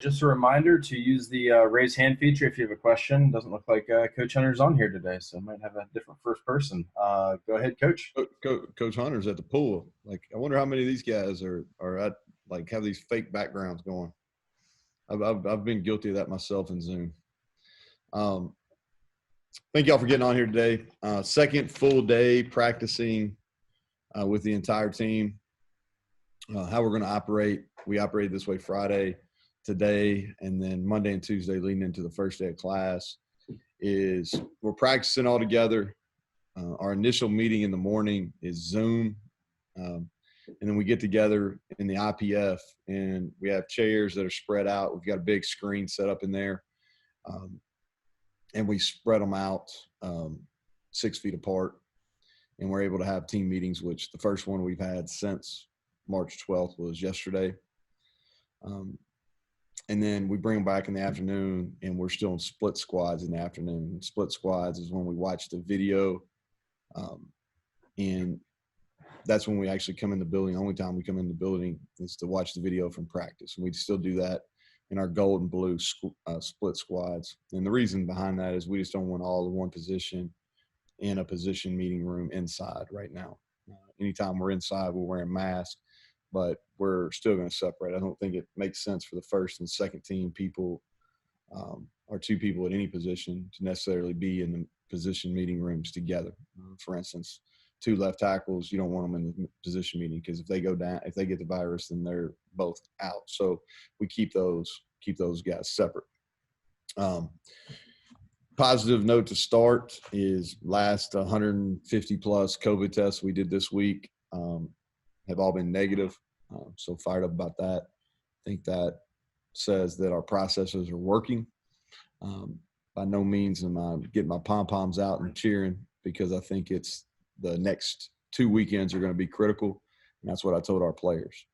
Just a reminder to use the raise hand feature if you have a question. Doesn't look like Coach Hunter's on here today, so might have a different first person. Go ahead, Coach. Coach Hunter's at the pool. Like, I wonder how many of these guys are at, like, have these fake backgrounds going. I've been guilty of that myself in Zoom. Thank y'all for getting on here today. Second full day practicing with the entire team. How we're going to operate. We operated this way Friday, today, and then Monday and Tuesday leading into the first day of class is we're practicing all together. Our initial meeting in the morning is Zoom. And then we get together in the IPF, and we have chairs that are spread out. We've got a big screen set up in there. And we spread them out 6 feet apart. And we're able to have team meetings, which the first one we've had since March 12th was yesterday. And then we bring them back in the afternoon, and we're still in split squads in the afternoon. Split squads is when we watch the video. And that's when we actually come in the building. The only time we come in the building is to watch the video from practice. And we still do that in our gold and blue split squads. And the reason behind that is we just don't want all in one position in a position meeting room inside right now. Anytime we're inside, we're wearing masks, but we're still going to separate. I don't think it makes sense for the first and second team people or two people at any position to necessarily be in the position meeting rooms together. For instance, two left tackles, you don't want them in the position meeting because if they go down, if they get the virus, then they're both out. So we keep those guys separate. Positive note to start is last 150 plus COVID tests we did this week have all been negative. So fired up about that. I think that says that our processes are working. By no means am I getting my pom-poms out and cheering, because I think it's the next 2 weekends are going to be critical. And that's what I told our players.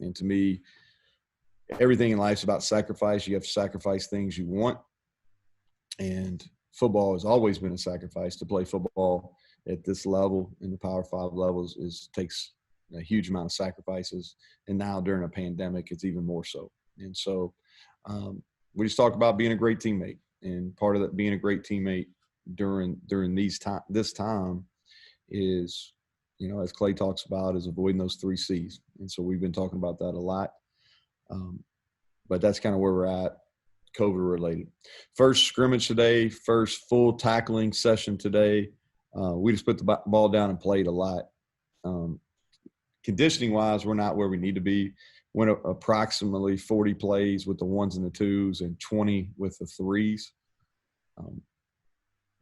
And to me, everything in life is about sacrifice. You have to sacrifice things you want. And football has always been a sacrifice. To play football at this level, in the Power 5 levels, takes a huge amount of sacrifices. And now during a pandemic, it's even more so. And so we just talked about being a great teammate. And part of that being a great teammate during this time is, as Clay talks about, is avoiding those 3 C's. And so we've been talking about that a lot. But that's kind of where we're at, COVID related. First scrimmage today, first full tackling session today. We just put the ball down and played a lot. Conditioning wise, we're not where we need to be. Went approximately 40 plays with the 1s and the 2s and 20 with the 3s.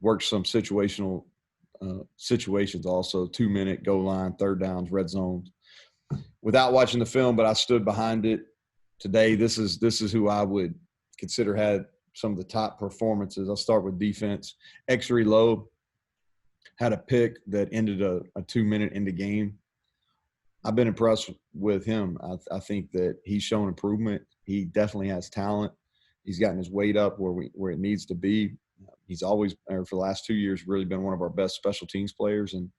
Worked some situational situations also, 2-minute goal line, third downs, red zones. Without watching the film, but I stood behind it today. This is who I would consider had some of the top performances. I'll start with defense. X-Ray Lowe had a pick that ended a 2-minute in the game. I've been impressed with him. I think that he's shown improvement. He definitely has talent. He's gotten his weight up where it needs to be. He's always, for the last 2 years, really been one of our best special teams players and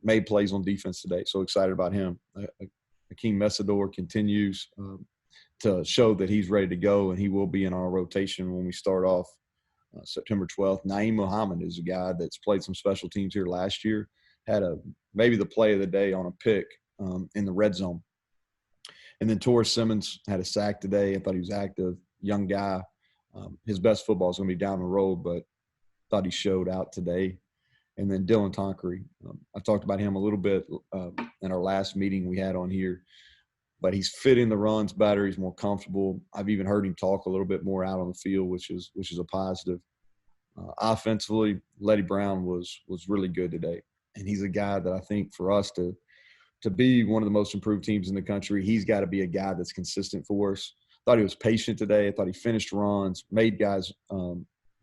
made plays on defense today. So excited about him. Akeem Messador continues to show that he's ready to go, and he will be in our rotation when we start off September 12th. Naeem Muhammad is a guy that's played some special teams here last year, had maybe the play of the day on a pick in the red zone. And then Torres Simmons had a sack today. I thought he was active, young guy. His best football is going to be down the road, but thought he showed out today. And then Dylan Tonkery. I talked about him a little bit in our last meeting we had on here, but he's fitting the runs better. He's more comfortable. I've even heard him talk a little bit more out on the field, which is a positive. Offensively, Letty Brown was really good today. And he's a guy that I think for us to be one of the most improved teams in the country, he's got to be a guy that's consistent for us. Thought he was patient today. I thought he finished runs, made guys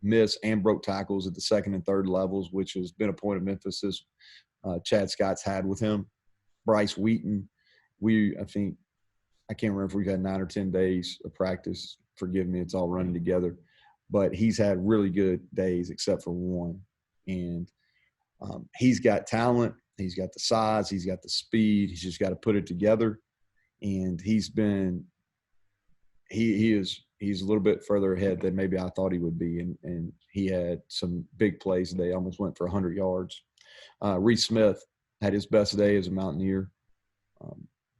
miss and broke tackles at the second and third levels, which has been a point of emphasis Chad Scott's had with him. Bryce Wheaton, I can't remember if we've had 9 or 10 days of practice. Forgive me, it's all running together. But he's had really good days except for one. And he's got talent. He's got the size. He's got the speed. He's just got to put it together. And he's been he's a little bit further ahead than maybe I thought he would be, and he had some big plays today. Almost went for 100 yards. Reese Smith had his best day as a Mountaineer.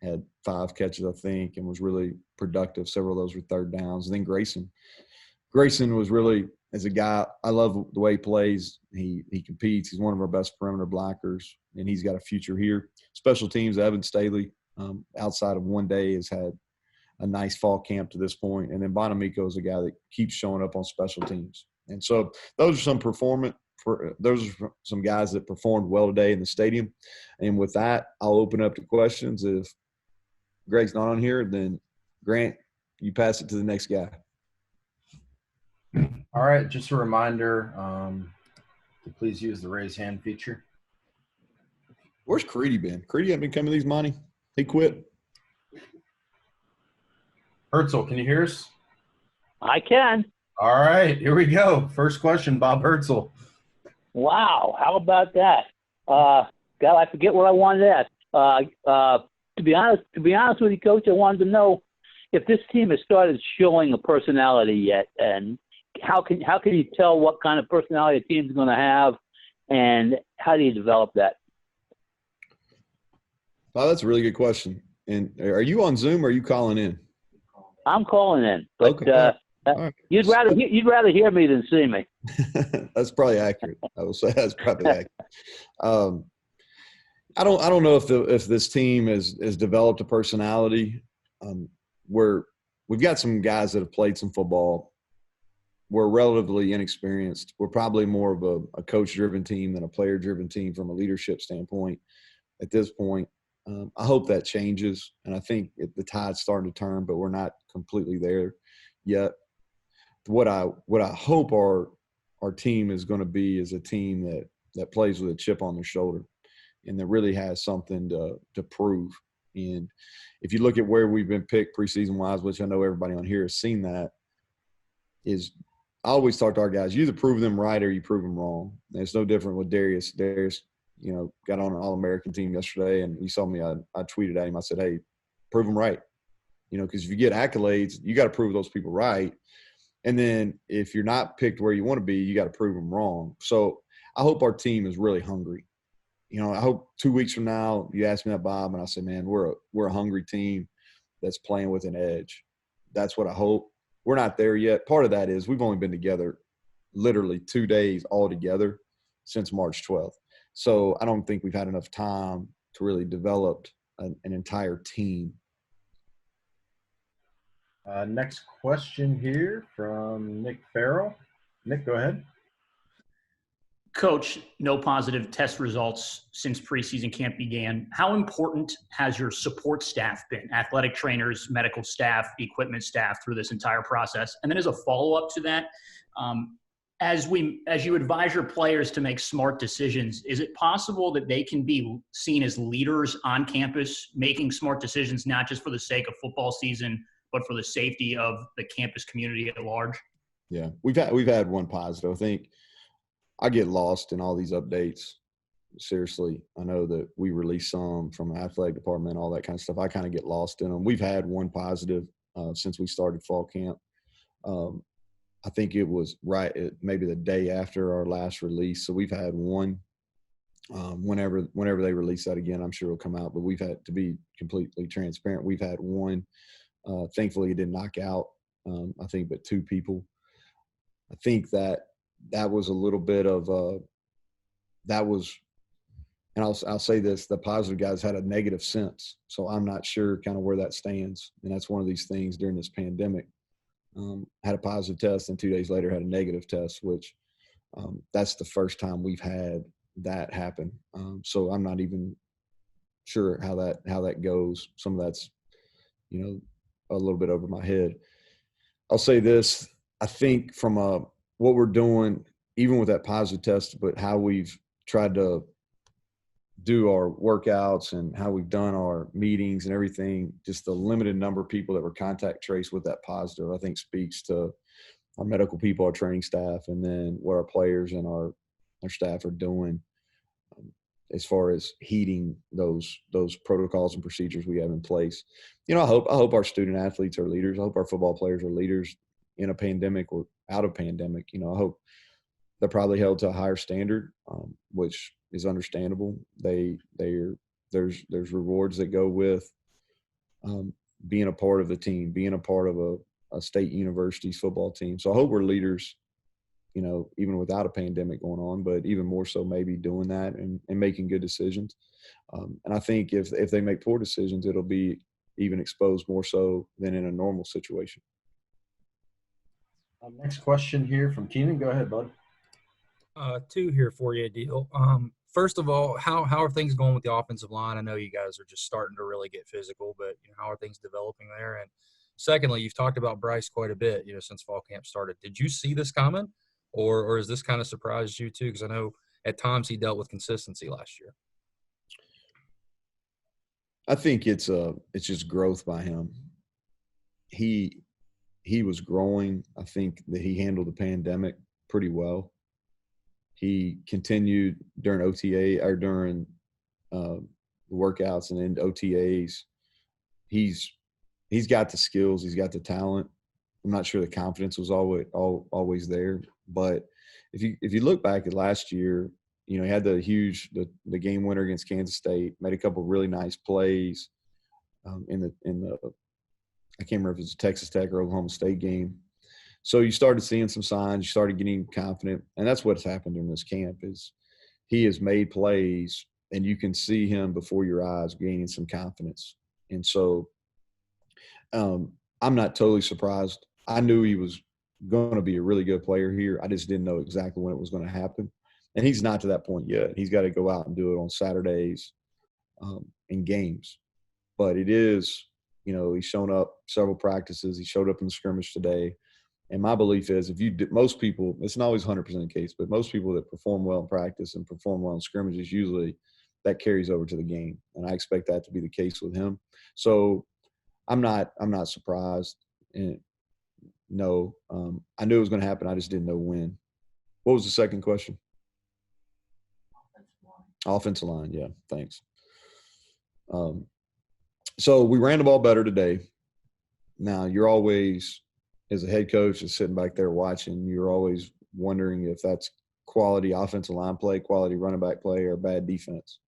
Had 5 catches, I think, and was really productive. Several of those were third downs. And then Grayson was really, as a guy, I love the way he plays. He competes. He's one of our best perimeter blockers, and he's got a future here. Special teams, Evan Staley, outside of one day, has had a nice fall camp to this point. And then Bonamico is a guy that keeps showing up on special teams. And so those are those are some guys that performed well today in the stadium. And with that, I'll open up to questions. If Greg's not on here, then Grant, you pass it to the next guy. All right, just a reminder to please use the raise hand feature. Where's Creedy been? Creedy hasn't been coming to these, Monty. He quit. Herzl, can you hear us? I can. All right, here we go. First question, Bob Herzl. Wow, how about that? God, I forget what I wanted to ask. To be honest with you, Coach, I wanted to know if this team has started showing a personality yet, and how can you tell what kind of personality a team's going to have, and how do you develop that? Oh, that's a really good question. And are you on Zoom or are you calling in? I'm calling in, but okay. Right. You'd rather hear me than see me. That's probably accurate. I will say that's probably accurate. I don't know if this team has developed a personality. Where we've got some guys that have played some football. We're relatively inexperienced. We're probably more of a coach-driven team than a player-driven team from a leadership standpoint at this point. I hope that changes, and I think the tide's starting to turn, but we're not completely there yet. What I hope our team is going to be is a team that plays with a chip on their shoulder and that really has something to prove. And if you look at where we've been picked preseason-wise, which I know everybody on here has seen that, is I always talk to our guys, you either prove them right or you prove them wrong. And it's no different with Darius. Darius, got on an All-American team yesterday, and you saw me. I tweeted at him. I said, hey, prove them right. Because if you get accolades, you got to prove those people right. And then if you're not picked where you want to be, you got to prove them wrong. So I hope our team is really hungry. I hope 2 weeks from now you ask me that, Bob, and I say, man, we're a hungry team that's playing with an edge. That's what I hope. We're not there yet. Part of that is we've only been together literally 2 days all together since March 12th. So I don't think we've had enough time to really develop an entire team. Next question here from Nick Farrell. Nick, go ahead. Coach, no positive test results since preseason camp began. How important has your support staff been, athletic trainers, medical staff, equipment staff, through this entire process? And then as a follow-up to that, as you advise your players to make smart decisions, is it possible that they can be seen as leaders on campus, making smart decisions, not just for the sake of football season, but for the safety of the campus community at large? Yeah, we've had one positive. I think I get lost in all these updates. Seriously, I know that we release some from the athletic department, all that kind of stuff. I kind of get lost in them. We've had one positive since we started fall camp. I think it was maybe the day after our last release. So we've had one. Whenever they release that again, I'm sure it'll come out. But we've had, to be completely transparent, we've had one. Thankfully, it didn't knock out, I think, but 2 people. I think that was a little bit of that was, and I'll say this, the positive guys had a negative sense. So I'm not sure kind of where that stands. And that's one of these things during this pandemic. Had a positive test and 2 days later had a negative test, which that's the first time we've had that happen. So I'm not even sure how that goes. Some of that's, a little bit over my head. I'll say this, I think from what we're doing, even with that positive test, but how we've tried to do our workouts and how we've done our meetings and everything, just the limited number of people that were contact traced with that positive, I think speaks to our medical people, our training staff, and then what our players and our staff are doing. as far as heeding those protocols and procedures we have in place. You know, I hope our student athletes are leaders. I hope our football players are leaders in a pandemic or out of pandemic. You know, I hope they're probably held to a higher standard, which is understandable. There's rewards that go with being a part of the team, being a part of a state university's football team. So I hope we're leaders, you know, even without a pandemic going on, but even more so maybe doing that and making good decisions. And I think if they make poor decisions, it'll be even exposed more so than in a normal situation. Next question here from Keenan. Go ahead, bud. Two here for you, Deal. First of all, how are things going with the offensive line? I know you guys are just starting to really get physical, but you know, how are things developing there? And secondly, you've talked about Bryce quite a bit, you know, since fall camp started. Did you see this coming, or has this kind of surprised you too? Because I know at times he dealt with consistency last year. I think it's just growth by him. He was growing. I think that he handled the pandemic pretty well. He continued during OTA or during the workouts and then OTAs. He's got the skills. He's got the talent. I'm not sure the confidence was always there, but if you look back at last year, you know, he had the game winner against Kansas State, made a couple really nice plays in the I can't remember if it was a Texas Tech or Oklahoma State game. So you started seeing some signs, you started getting confident, and that's what's happened in this camp is he has made plays, and you can see him before your eyes gaining some confidence. And so I'm not totally surprised. I knew he was going to be a really good player here. I just didn't know exactly when it was going to happen. And he's not to that point yet. He's got to go out and do it on Saturdays in games. But it is, you know, he's shown up several practices. He showed up in the scrimmage today. And my belief is most people, it's not always 100% the case, but most people that perform well in practice and perform well in scrimmages, usually that carries over to the game. And I expect that to be the case with him. So I'm not surprised. And no, I knew it was going to happen. I just didn't know when. What was the second question? Offensive line. Yeah, thanks. So we ran the ball better today. Now you're always, as a head coach is sitting back there watching, you're always wondering if that's quality offensive line play, quality running back play, or bad defense.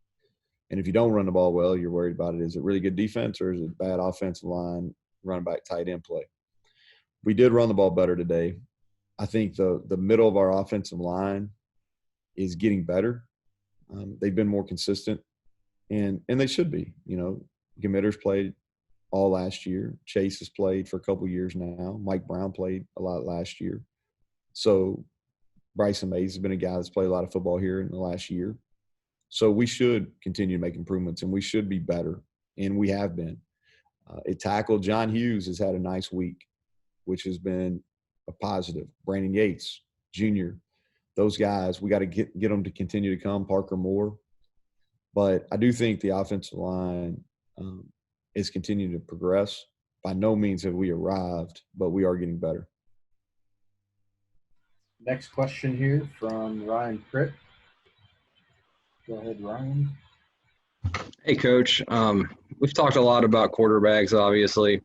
And if you don't run the ball well, you're worried about it. Is it really good defense or is it bad offensive line, running back, tight end play? We did run the ball better today. I think the middle of our offensive line is getting better. They've been more consistent, and they should be. You know, Gmitter's played all last year. Chase has played for a couple years now. Mike Brown played a lot last year. So Bryson Mays has been a guy that's played a lot of football here in the last year. So we should continue to make improvements, and we should be better, and we have been. At tackle, John Hughes has had a nice week, which has been a positive. Brandon Yates, Jr., those guys, we got to get them to continue to come, Parker Moore. But I do think the offensive line is continuing to progress. By no means have we arrived, but we are getting better. Next question here from Ryan Pritt. Go ahead, Ryan. Hey, Coach. We've talked a lot about quarterbacks, obviously.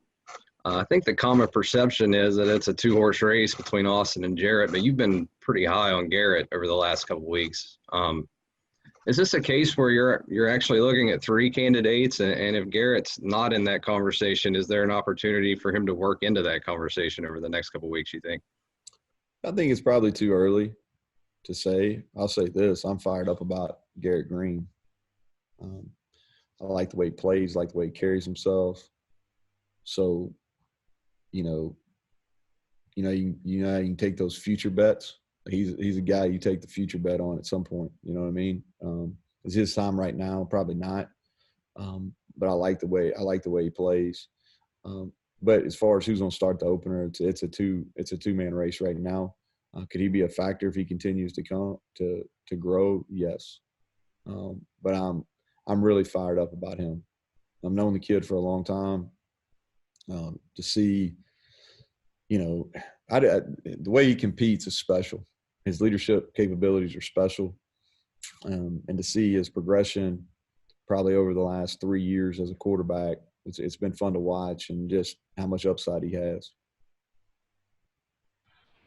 I think the common perception is that it's a two-horse race between Austin and Jarrett, but you've been pretty high on Garrett over the last couple of weeks. Is this a case where you're actually looking at three candidates, and if Garrett's not in that conversation, is there an opportunity for him to work into that conversation over the next couple of weeks, you think? I think it's probably too early to say. I'll say this. I'm fired up about Garrett Green. I like the way he plays, like the way he carries himself. So, you can take those future bets. He's a guy you take the future bet on at some point. You know what I mean? Is his time right now? Probably not. But I like the way he plays. But as far as who's going to start the opener, it's a two-man race right now. Could he be a factor if he continues to come to grow? Yes. But I'm really fired up about him. I've known the kid for a long time. To see, the way he competes is special. His leadership capabilities are special. and to see his progression probably over the last 3 years as a quarterback, it's been fun to watch and just how much upside he has.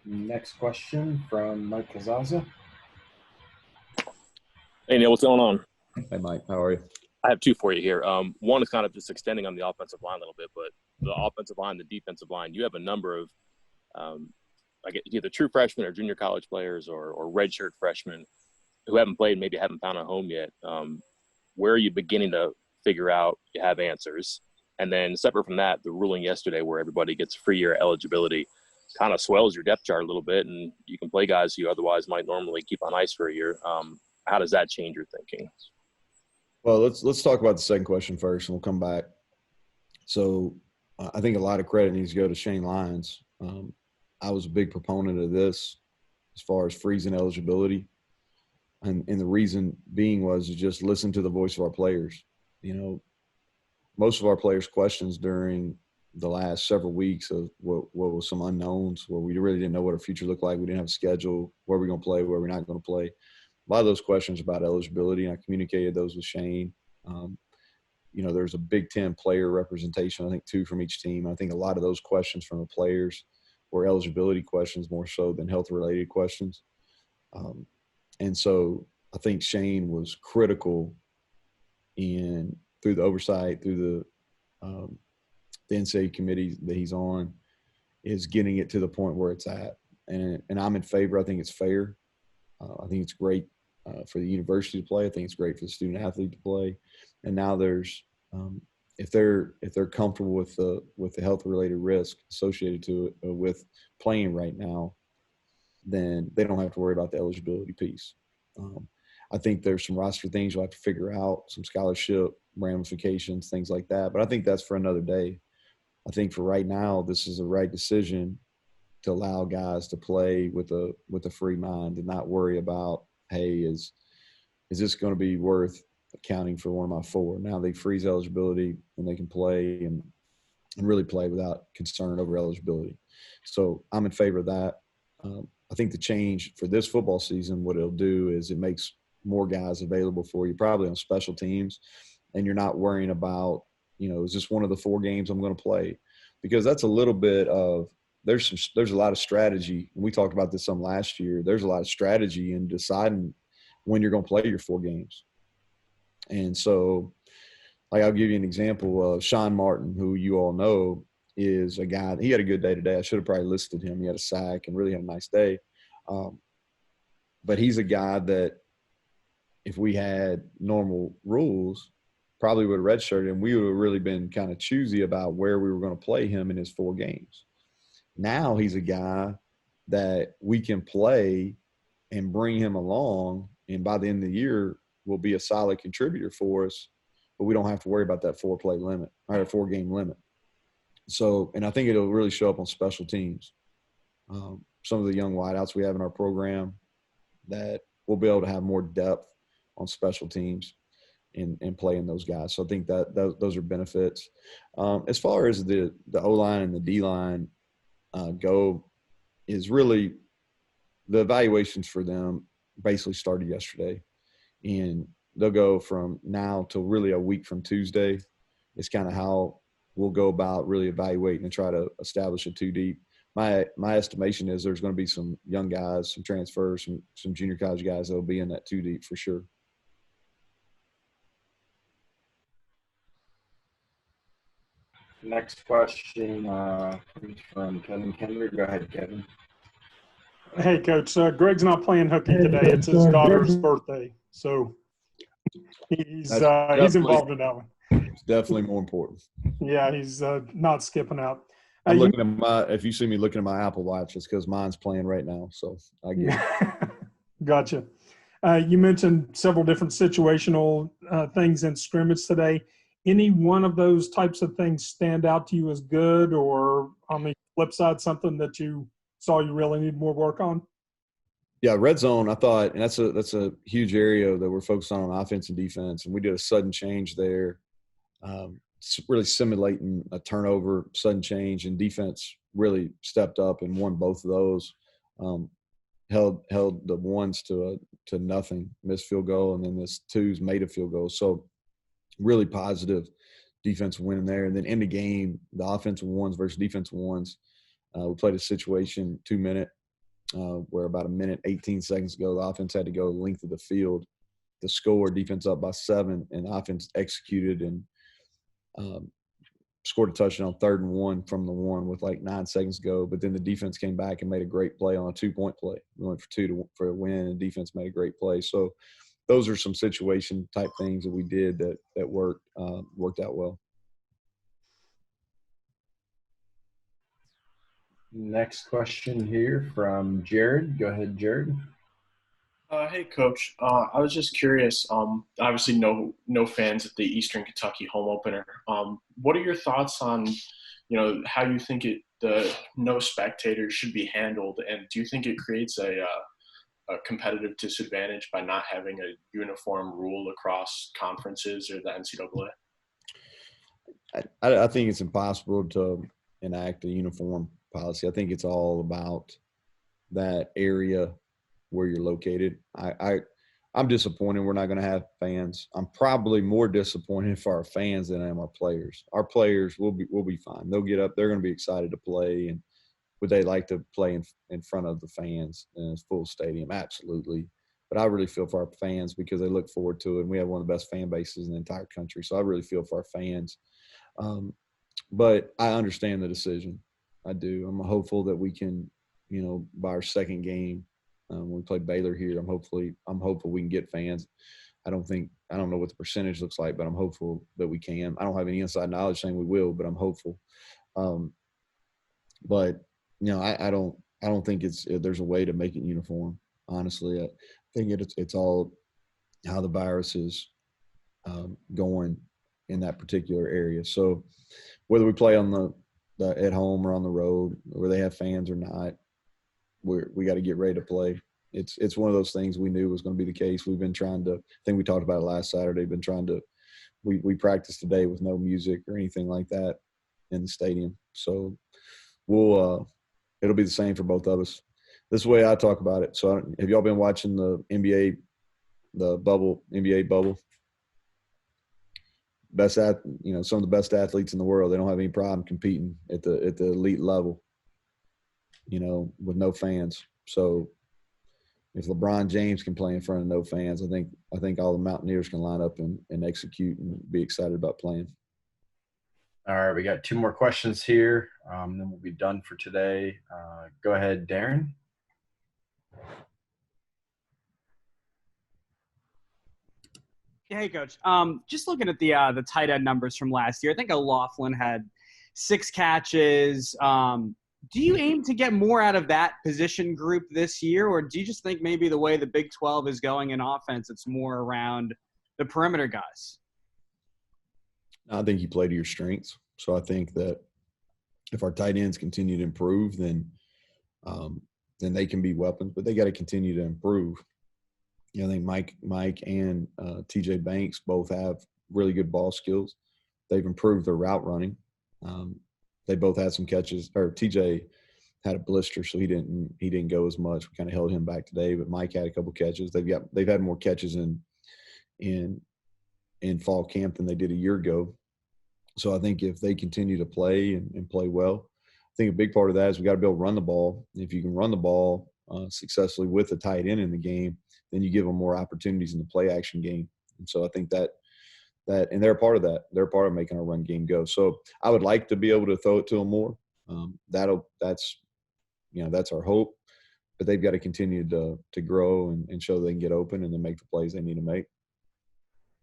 Next question from Mike Kazaza. Hey, Neal, what's going on? Hey, Mike, how are you? I have two for you here. One is kind of just extending on the offensive line a little bit, but the offensive line, the defensive line, you have a number of either true freshmen or junior college players or redshirt freshmen who haven't played, maybe haven't found a home yet. Where are you beginning to figure out you have answers? And then separate from that, the ruling yesterday where everybody gets free year eligibility kind of swells your depth chart a little bit, and you can play guys who otherwise might normally keep on ice for a year. How does that change your thinking? Well, let's talk about the second question first, and we'll come back. So I think a lot of credit needs to go to Shane Lyons. I was a big proponent of this as far as freezing eligibility. And the reason being was to just listen to the voice of our players. You know, most of our players' questions during the last several weeks of what was some unknowns where we really didn't know what our future looked like. We didn't have a schedule, where we're going to play, where we're not going to play. A lot of those questions about eligibility, and I communicated those with Shane. You know, there's a Big Ten player representation, I think 2 from each team. I think a lot of those questions from the players were eligibility questions more so than health-related questions. And so I think Shane was critical through the oversight, through the NCAA committee that he's on, is getting it to the point where it's at. And I'm in favor. I think it's fair. I think it's great for the university to play. I think it's great for the student athlete to play. And now there's if they're comfortable with the health related risk associated to it with playing right now, then they don't have to worry about the eligibility piece. I think there's some roster things you'll have to figure out, some scholarship ramifications, things like that. But I think that's for another day. I think for right now, this is the right decision to allow guys to play with a free mind and not worry about, hey, is this going to be worth accounting for one of my 4? Now they freeze eligibility and they can play and really play without concern over eligibility. So I'm in favor of that. I think the change for this football season, what it'll do is it makes more guys available for you, probably on special teams, and you're not worrying about, you know, is this one of the 4 games I'm going to play? Because that's a little bit of there's a lot of strategy. We talked about this some last year. There's a lot of strategy in deciding when you're going to play your 4 games. And so, like, I'll give you an example of Sean Martin, who you all know is a guy. He had a good day today. I should have probably listed him. He had a sack and really had a nice day. But he's a guy that if we had normal rules, probably would have redshirted him. We would have really been kind of choosy about where we were going to play him in his 4 games. Now he's a guy that we can play and bring him along, and by the end of the year will be a solid contributor for us, but we don't have to worry about that 4-play limit or a 4-game limit. So, and I think it'll really show up on special teams. Some of the young wideouts we have in our program that we'll be able to have more depth on special teams and playing those guys. So I think that those are benefits. As far as the O-line and the D-line go, is really the evaluations for them basically started yesterday. And they'll go from now till really a week from Tuesday. It's kind of how we'll go about really evaluating and try to establish a 2 deep. My estimation is there's going to be some young guys, some transfers, some junior college guys that will be in that 2 deep for sure. Next question comes from Kevin Kendrick. Go ahead, Kevin. Hey, Coach. Greg's not playing hooky today. It's his daughter's birthday, so he's involved in that one. It's definitely more important. Yeah, he's not skipping out. I'm looking at if you see me looking at my Apple Watch, it's because mine's playing right now. So I get it. Gotcha. You mentioned several different situational things in scrimmage today. Any one of those types of things stand out to you as good, or on the flip side, something that you saw you really need more work on? Yeah, red zone, I thought, and that's a huge area that we're focused on offense and defense, and we did a sudden change there, really simulating a turnover, sudden change, and defense really stepped up and won both of those. held the ones to nothing, missed field goal, and then this twos made a field goal. So really positive defensive win in there. And then in the game, the offensive ones versus defensive ones, we played a situation 2-minute where about a minute, 18 seconds ago, the offense had to go the length of the field to score, defense up by 7, and the offense executed and scored a touchdown on 3rd and 1 from the 1 with like 9 seconds to go. But then the defense came back and made a great play on a 2-point play. We went for 2 for a win, and defense made a great play. So those are some situation type things that we did that worked out well. Next question here from Jared. Go ahead, Jared. Hey, Coach. I was just curious. Obviously, no fans at the Eastern Kentucky home opener. What are your thoughts on, how you think the no spectators should be handled, and do you think it creates a competitive disadvantage by not having a uniform rule across conferences or the NCAA? I think it's impossible to enact a uniform policy. I think it's all about that area where you're located. I'm disappointed we're not going to have fans. I'm probably more disappointed for our fans than I am our players. Our players will be fine. They'll get up. They're going to be excited to play. And would they like to play in front of the fans in a full stadium? Absolutely. But I really feel for our fans because they look forward to it. And we have one of the best fan bases in the entire country. So I really feel for our fans. But I understand the decision. I do. I'm hopeful that we can, by our second game, when we play Baylor here, I'm hopeful we can get fans. I don't know what the percentage looks like, but I'm hopeful that we can. I don't have any inside knowledge saying we will, but I'm hopeful. But I don't think there's a way to make it uniform. Honestly, I think it's all how the virus is going in that particular area. So whether we play on the at home or on the road, where they have fans or not, we got to get ready to play. It's one of those things we knew was going to be the case. We've been trying to. I think we talked about it last Saturday. Been trying to. We practiced today with no music or anything like that in the stadium. So it'll be the same for both of us. This is the way I talk about it. So have y'all been watching the NBA, NBA bubble? Some of the best athletes in the world, they don't have any problem competing at the elite level, with no fans. So if LeBron James can play in front of no fans, I think all the Mountaineers can line up and execute and be excited about playing. All right, we got 2 more questions here, then we'll be done for today. Go ahead, Darren. Hey, Coach. Just looking at the tight end numbers from last year, I think O'Loughlin had 6 catches. Do you aim to get more out of that position group this year, or do you just think maybe the way the Big 12 is going in offense, it's more around the perimeter guys? I think you play to your strengths. So I think that if our tight ends continue to improve, then they can be weapons, but they got to continue to improve. I think Mike and TJ Banks both have really good ball skills. They've improved their route running. They both had some catches. Or TJ had a blister, so he didn't go as much. We kind of held him back today, but Mike had a couple catches. They've had more catches in fall camp than they did a year ago. So I think if they continue to play and play well, I think a big part of that is we got to be able to run the ball. If you can run the ball successfully with a tight end in the game, then you give them more opportunities in the play action game. And so I think that and they're a part of that. They're a part of making our run game go. So I would like to be able to throw it to them more. That's our hope. But they've got to continue to grow and show they can get open and then make the plays they need to make.